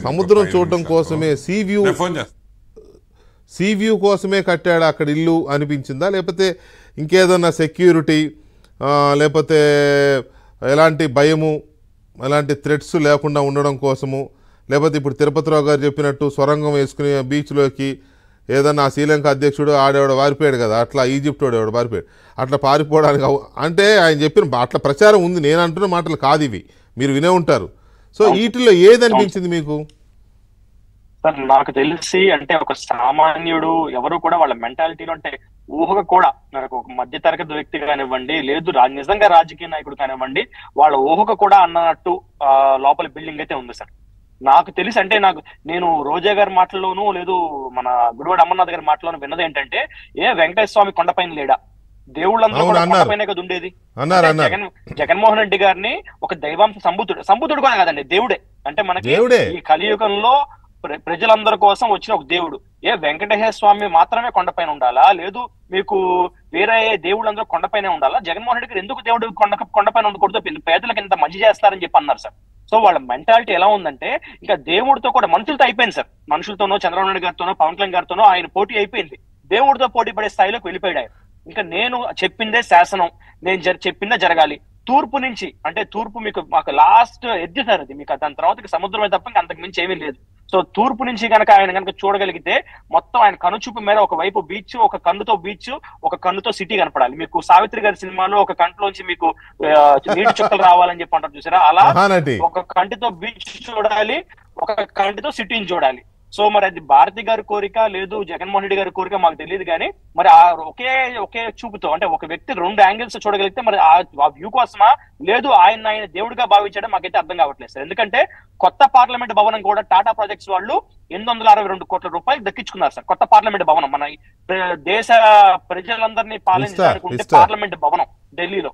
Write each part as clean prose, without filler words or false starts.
సముద్రం చూడటం కోసమే సీ వ్యూ కోసమే కట్టాడు అక్కడ ఇల్లు అనిపించిందా, లేకపోతే ఇంకేదన్నా సెక్యూరిటీ లేకపోతే ఎలాంటి భయము ఎలాంటి థ్రెట్స్ లేకుండా ఉండడం కోసము, లేకపోతే ఇప్పుడు తిరుపతిరావు గారు చెప్పినట్టు సొరంగం వేసుకుని బీచ్లోకి ఏదన్నా శ్రీలంక అధ్యక్షుడు ఆడేవాడు పారిపోయాడు కదా, అట్లా ఈజిప్ట్ వాడేవాడు పారిపోయాడు, అట్లా పారిపోవడానికి అంటే ఆయన చెప్పిన అట్లా ప్రచారం ఉంది. నేను అంటున్న మాటలు కాదు ఇవి, మీరు వినే ఉంటారు. సో వీటిలో ఏది అనిపించింది మీకు? సార్ నాకు తెలిసి అంటే ఒక సామాన్యుడు ఎవరు కూడా వాళ్ళ మెంటాలిటీలో అంటే ఊహగా కూడా నాకు ఒక మధ్య తరగతి వ్యక్తి కానివ్వండి, లేదు నిజంగా రాజకీయ నాయకుడు కానివ్వండి, వాళ్ళ ఊహగా కూడా అన్నట్టు లోపల బిల్డింగ్ అయితే ఉంది సార్. నాకు తెలిసి అంటే నేను రోజా గారి మాటల్లోనూ లేదు మన గుడివాడ అమర్నాథ్ గారి మాటలోనూ విన్నది ఏంటంటే, వెంకటేశ్వర స్వామి కొండపైన లేడా, దేవుళ్ళందరూ కూడా కొండపైనే కదా ఉండేది. జగన్మోహన్ రెడ్డి గారిని ఒక దైవాంశ సంబుద్ధుడు కూడా కాదండి, దేవుడే. అంటే మనకి ఈ కలియుగంలో ప్రజలందరి కోసం వచ్చిన ఒక దేవుడు. వెంకటేశ్వర స్వామి మాత్రమే కొండపైన ఉండాలా, లేదు మీకు వేరే దేవుళ్ళందరూ కొండపైనే ఉండాలా? జగన్మోహన్ రెడ్డి గారు ఎందుకు దేవుడు కొండపైన ఉండకూడదు, పేదలకు ఇంత మంచి చేస్తారని చెప్పి అన్నారు సార్. సో వాళ్ళ మెంటాలిటీ ఎలా ఉందంటే ఇంకా దేవుడితో కూడా మనుషులతో అయిపోయింది సార్. మనుషులతోనో చంద్రబాబు నాయుడు గారితోనో పవన్ కళ్యాణ్ గారితోనో ఆయన పోటీ అయిపోయింది, దేవుడితో పోటీ పడే స్థాయిలోకి వెళ్ళిపోయాడు ఆయన. ఇంకా నేను చెప్పిందే శాసనం, నేను చెప్పిందే జరగాలి. తూర్పు నుంచి అంటే తూర్పు మాకు లాస్ట్ ఎడ్జ్ సార్ అది, మీకు దాని తర్వాత సముద్రమే తప్ప ఇంకా అంతకు మించి ఏమీ లేదు. సో తూర్పు నుంచి కనుక ఆయన కనుక చూడగలిగితే మొత్తం ఆయన కనుచూపు మీద ఒకవైపు బీచ్, ఒక కన్నుతో బీచ్, ఒక కన్నుతో సిటీ కనపడాలి. మీకు సావిత్రి గారి సినిమాలో ఒక కంటిలోంచి మీకు నీటి చుక్కలు రావాలని చెప్పి అంటారు చూసారా, అలా ఒక కంటితో బీచ్ చూడాలి, ఒక కంటితో సిటీని చూడాలి. సో మరి అది భారతి గారి కోరిక లేదు జగన్మోహన్ రెడ్డి గారి కోరిక మాకు తెలియదు, కానీ మరి ఆ ఒకే చూపుతో అంటే ఒక వ్యక్తి రెండు యాంగిల్స్ చూడగలిగితే మరి ఆ వ్యూ కోసమా లేదు ఆయన దేవుడిగా భావించడం మాకైతే అర్థం కావట్లేదు సార్. ఎందుకంటే కొత్త పార్లమెంట్ భవనం కూడా టాటా ప్రాజెక్ట్స్ వాళ్ళు 862 కోట్ల రూపాయలు దక్కించుకున్నారు సార్. కొత్త పార్లమెంట్ భవనం మన దేశ ప్రజలందరినీ పాలించడానికి పార్లమెంట్ భవనం ఢిల్లీలో.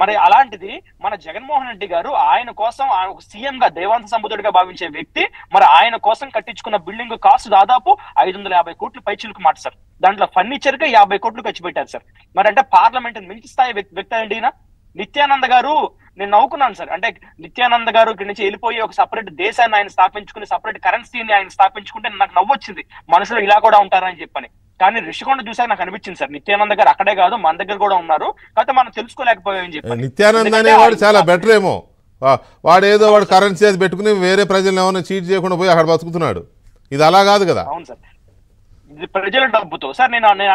మరి అలాంటిది మన జగన్మోహన్ రెడ్డి గారు ఆయన కోసం ఒక సీఎం గా దేవాంశ సంబుద్ధుడిగా భావించే వ్యక్తి మరి ఆయన కోసం కట్టించుకున్న బిల్డింగ్ కాస్ట్ దాదాపు 550 కోట్లు పైచిలకు మాట సార్. దాంట్లో ఫర్నిచర్ గా 50 కోట్లు ఖర్చు పెట్టారు సార్. మరి అంటే పార్లమెంట్ మించి స్థాయి వ్యక్తి అండి ఈయన. నిత్యానంద గారు నేను నవ్వుకున్నాను సార్. అంటే నిత్యానంద గారు ఇక్కడి నుంచి వెళ్ళిపోయి ఒక సపరేట్ దేశాన్ని ఆయన స్థాపించుకుని సపరేట్ కరెన్సీని ఆయన స్థాపించుకుంటే నాకు నవ్వొచ్చింది, మనుషులు ఇలా కూడా ఉంటారని చెప్పని. కానీ రిషికొండ చూసాక నాకు అనిపించింది సార్, నిత్యానంద గారు అక్కడే కాదు మన దగ్గర కూడా ఉన్నారు, కాకపోతే మనం తెలుసుకోలేకపోయామని చెప్పి. నిత్యానంద అనేవాడు చాలా బెటర్ ఏమో, వాడు కరెన్సీ అది పెట్టుకుని వేరే ప్రజలను ఏమైనా చీట్ చేయకుండా పోయి అక్కడ బతుకుతున్నాడు. ఇది అలా కాదు కదా. అవును సార్, ఇది ప్రజల డబ్బుతో సార్.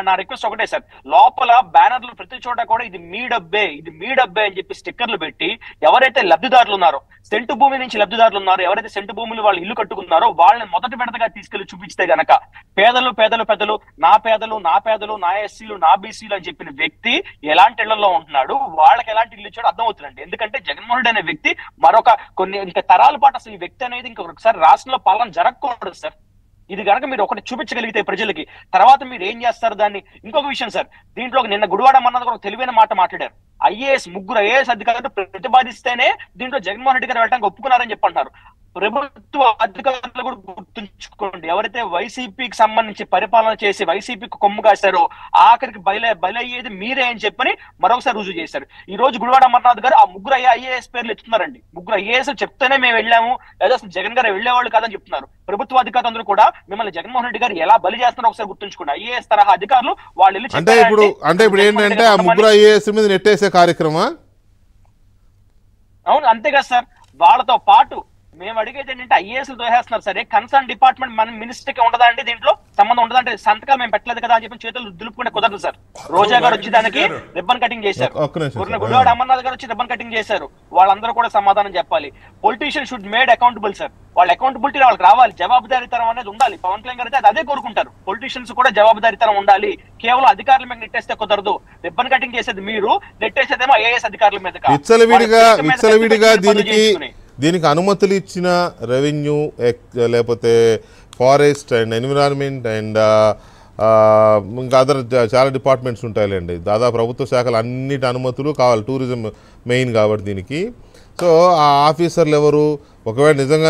నా రిక్వెస్ట్ ఒకటే సార్, లోపల బ్యానర్లు ప్రతి చోట కూడా ఇది మీ డబ్బే అని చెప్పి స్టిక్కర్లు పెట్టి ఎవరైతే లబ్ధిదారులు ఉన్నారో, సెంటు భూమి నుంచి లబ్ధిదారులు ఉన్నారో, ఎవరైతే సెంటు భూములు వాళ్ళు ఇల్లు కట్టుకున్నారో వాళ్ళని మొదటి విడతగా తీసుకెళ్లి చూపించితే గనక పెద్దలు నా ఎస్సీలు నా బీసీలు అని చెప్పిన వ్యక్తి ఎలాంటి ఇళ్లలో ఉంటున్నాడు, వాళ్ళకి ఎలాంటి ఇల్లు ఇచ్చాడో అర్థమవుతుందండి. ఎందుకంటే జగన్మోహన్ రెడ్డి అనే వ్యక్తి ఇంకా తరాల పాటు అసలు ఈ వ్యక్తి అనేది ఇంకొకసారి రాష్ట్రంలో పాలన జరగకూడదు సార్. ఇది కనుక మీరు ఒకటి చూపించగలిగితే ప్రజలకి, తర్వాత మీరు ఏం చేస్తారు దాన్ని. ఇంకొక విషయం సార్, దీంట్లో నిన్న గుడివాడ అమర్నాథ్ కూడా తెలివైన మాట మాట్లాడారు. ముగ్గురు ఐఏఎస్ అధికారులు ప్రతిపాదిస్తేనే దీంట్లో జగన్మోహన్ రెడ్డి గారు వెళ్ళడానికి ఒప్పుకున్నారని చెప్పి అంటారు. ప్రభుత్వ అధికారులు కూడా గుర్తుంచుకోండి, ఎవరైతే వైసీపీకి సంబంధించి పరిపాలన చేసి వైసీపీకి కొమ్ము కాశారో ఆఖరికి బయలయ్యేది మీరే అని చెప్పని మరొకసారి రుజువు చేశారు. ఈ రోజు గుడివాడ అమర్నాథ్ గారు ఆ ముగ్గురు ఐఏఎస్ పేర్లు ఎత్తున్నారండి. ముగ్గురు ఐఏఎస్ చెప్తేనే మేము వెళ్ళాము, లేదా అసలు జగన్ గారు వెళ్లేవాళ్ళు కాదని చెప్తున్నారు. ప్రభుత్వ అధికారులందరూ కూడా మిమ్మల్ని జగన్మోహన్ రెడ్డి గారు ఎలా బలి చేస్తున్నారో ఒకసారి గుర్తుంచుకోండి. ఐఏఎస్ తరహా అధికారులు వాళ్ళు వెళ్ళి అంటే ఇప్పుడు ఏంటంటే ఆ ముగ్గురు ఐఏఎస్ మీద నెట్టేసే కార్యక్రమం. అవును, అంతేగా సార్. వాళ్ళతో పాటు మేము అడిగేది ఏంటంటే ఐఏఎస్లు దోహేస్తున్నారు సరే, కన్సర్న్ డిపార్ట్మెంట్ మన మినిస్టర్ కి ఉండదా అండి, దీంట్లో సంబంధం ఉండదా అంటే సంతకాలు మేము పెట్టలేదు కదా అని చెప్పి చేతులు దులుపుకుంటే కుదరదు సార్. రోజా గారు వచ్చి దానికి రిబ్బన్ కటింగ్ చేశారు, గుడివాడ అమర్నాథ్ గారు వచ్చి రిబ్బన్ కటింగ్ చేశారు. వాళ్ళందరూ కూడా సమాధానం చెప్పాలి. Politician should made accountable sir. వాళ్ళ అకౌంటబిలిటీ వాళ్ళకి రావాలి, జవాబుదారీతనం అనేది ఉండాలి. పవన్ కళ్యాణ్ గారు అయితే అదే కోరుకుంటారు, పొలిటీషియన్స్ కూడా జవాబుదారీతనం ఉండాలి. కేవలం అధికారుల మీద నెట్టేస్తే కుదరదు. రిబ్బన్ కటింగ్ చేసేది మీరు, నెట్టేసేదేమో ఐఏఎస్ అధికారుల మీద. దీనికి అనుమతులు ఇచ్చిన రెవెన్యూ లేకపోతే ఫారెస్ట్ అండ్ ఎన్విరాన్మెంట్ అండ్ ఇంకా అదర్ చాలా డిపార్ట్మెంట్స్ ఉంటాయిలేండి. దాదాపు ప్రభుత్వ శాఖలు అన్నిటి అనుమతులు కావాలి, టూరిజం మెయిన్ కాబట్టి దీనికి. సో ఆ ఆఫీసర్లు ఎవరు, ఒకవేళ నిజంగా